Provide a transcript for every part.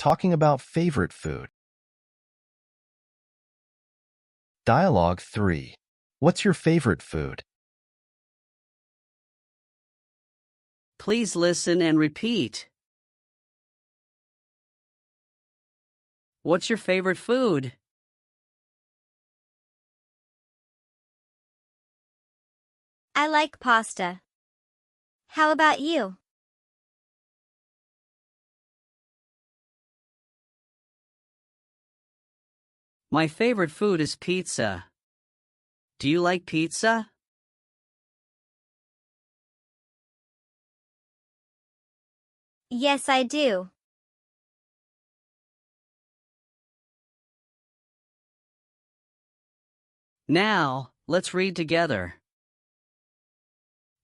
talking about favorite food. Dialogue 3. What's your favorite food? Please listen and repeat. What's your favorite food? I like pasta. How about you? My favorite food is pizza. Do you like pizza? Yes, I do. Now, let's read together.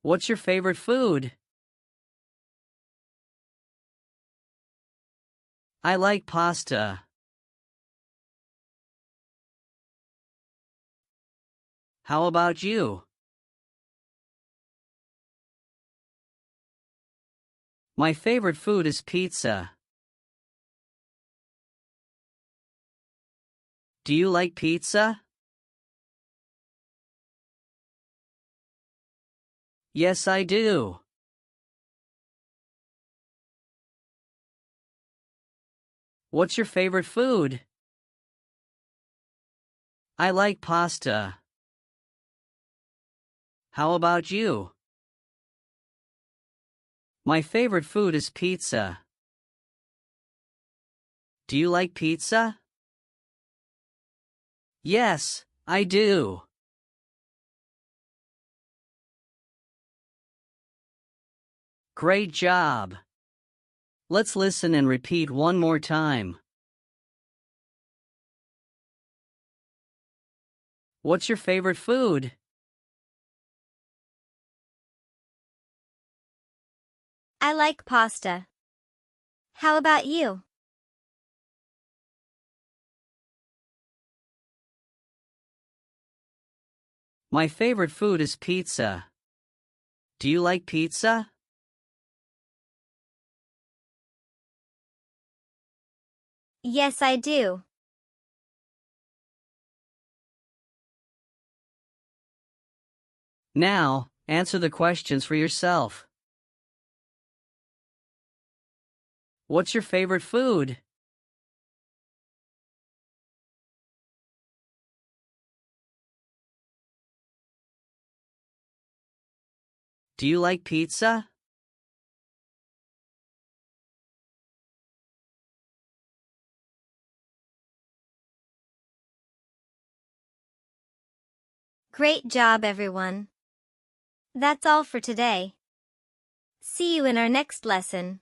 What's your favorite food? I like pasta. How about you? My favorite food is pizza. Do you like pizza? Yes, I do. What's your favorite food? I like pasta. How about you? My favorite food is pizza. Do you like pizza? Yes, I do. Great job. Let's listen and repeat one more time. What's your favorite food? I like pasta. How about you? My favorite food is pizza. Do you like pizza? Yes, I do. Now, answer the questions for yourself. What's your favorite food? Do you like pizza? Great job, everyone. That's all for today. See you in our next lesson.